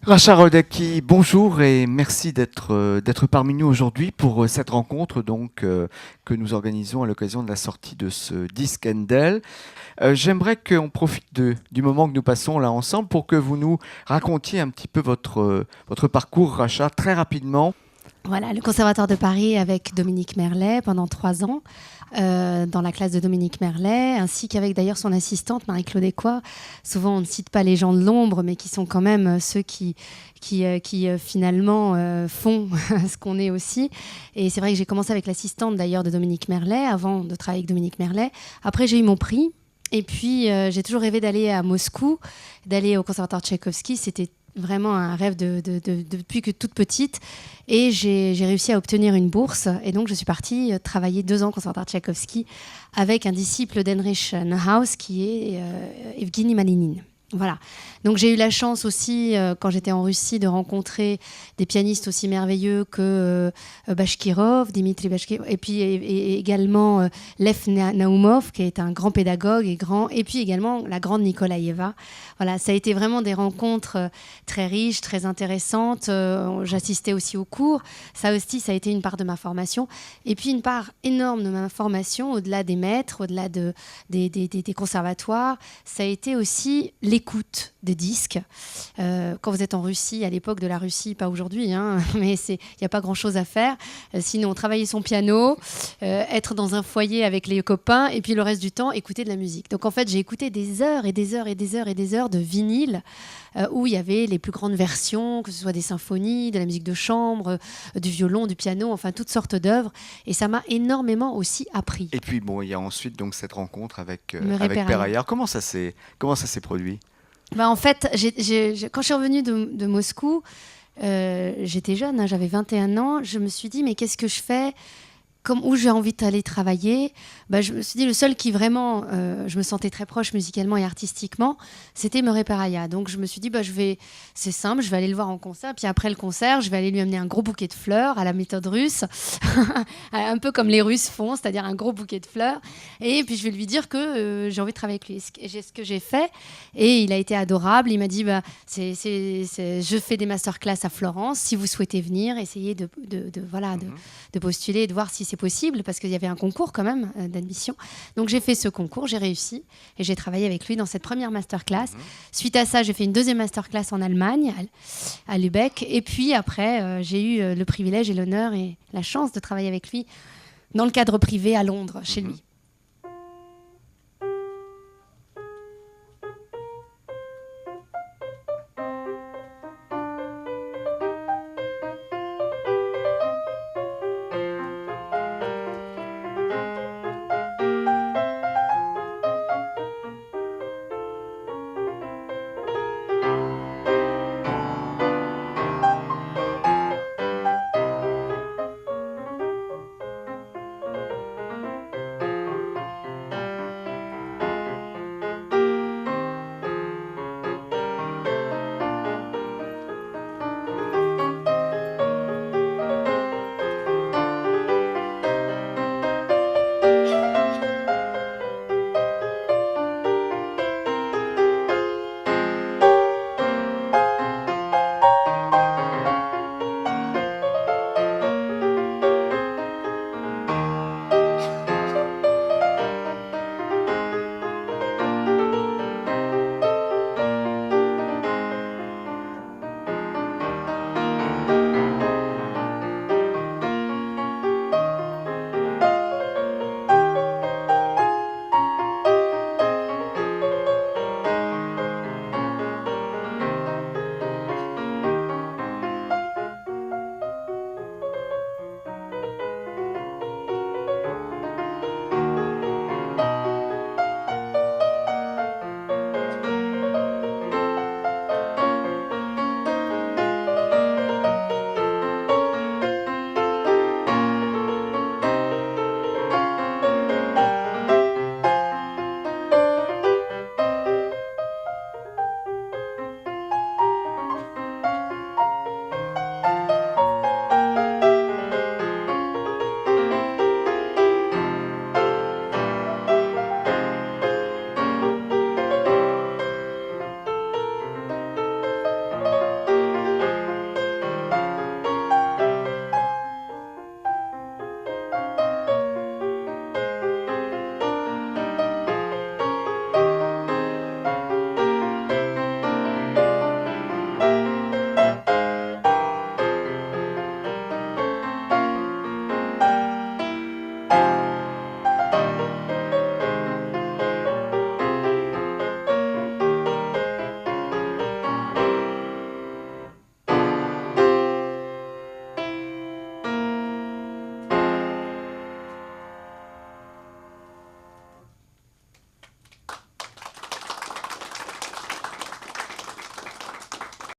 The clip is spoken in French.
Racha Rodaki, bonjour et merci d'être parmi nous aujourd'hui pour cette rencontre que nous organisons à l'occasion de la sortie de ce disque Handel. J'aimerais qu'on profite du moment que nous passons là ensemble pour que vous nous racontiez un petit peu votre parcours, Racha, très rapidement. Voilà, le Conservatoire de Paris avec Dominique Merlet pendant 3 ans, dans la classe de Dominique Merlet, ainsi qu'avec d'ailleurs son assistante Marie-Claude Écoix. Souvent, on ne cite pas les gens de l'ombre, mais qui sont quand même ceux qui finalement font ce qu'on est aussi. Et c'est vrai que j'ai commencé avec l'assistante d'ailleurs de Dominique Merlet, avant de travailler avec Dominique Merlet. Après, j'ai eu mon prix. Et puis, j'ai toujours rêvé d'aller à Moscou, d'aller au Conservatoire Tchaïkovski. C'était vraiment un rêve depuis que toute petite. Et j'ai réussi à obtenir une bourse. Et donc, je suis partie travailler 2 ans au Conservatoire Tchaïkovski avec un disciple d'Heinrich Neuhaus qui est Evgueni Malinin. Voilà. Donc j'ai eu la chance aussi, quand j'étais en Russie, de rencontrer des pianistes aussi merveilleux que Bashkirov, Dimitri Bashkirov, et puis également Lev Naumov, qui est un grand pédagogue et puis également la grande Nikolaïeva. Voilà, ça a été vraiment des rencontres très riches, très intéressantes. J'assistais aussi aux cours. Ça aussi, ça a été une part de ma formation. Et puis une part énorme de ma formation, au-delà des maîtres, au-delà des conservatoires, ça a été aussi l'écoute des disques. Quand vous êtes en Russie, à l'époque de la Russie, pas aujourd'hui, hein, mais il n'y a pas grand-chose à faire. Sinon, travailler son piano, être dans un foyer avec les copains, et puis le reste du temps, écouter de la musique. Donc en fait, j'ai écouté des heures et des heures et des heures et des heures de vinyle, où il y avait les plus grandes versions, que ce soit des symphonies, de la musique de chambre, du violon, du piano, enfin toutes sortes d'œuvres. Et ça m'a énormément aussi appris. Et puis bon, il y a ensuite donc cette rencontre avec Murray Per. Comment ça s'est produit? En fait, quand je suis revenue de Moscou, j'étais jeune, hein, j'avais 21 ans. Je me suis dit, mais qu'est-ce que je fais? Où j'ai envie d'aller travailler? Je me suis dit, le seul qui vraiment, je me sentais très proche musicalement et artistiquement, c'était Murray Perahia. Donc je me suis dit, c'est simple, je vais aller le voir en concert. Puis après le concert, je vais aller lui amener un gros bouquet de fleurs à la méthode russe, un peu comme les Russes font, c'est-à-dire un gros bouquet de fleurs. Et puis je vais lui dire que j'ai envie de travailler avec lui. Et c'est ce que j'ai fait. Et il a été adorable. Il m'a dit, je fais des masterclass à Florence. Si vous souhaitez venir, essayez de postuler et de voir si c'est possible, parce qu'il y avait un concours quand même d'admission. Donc j'ai fait ce concours, j'ai réussi et j'ai travaillé avec lui dans cette première masterclass. Suite à ça, j'ai fait une deuxième masterclass en Allemagne, à Lübeck. Et puis après, j'ai eu le privilège et l'honneur et la chance de travailler avec lui dans le cadre privé à Londres, chez lui.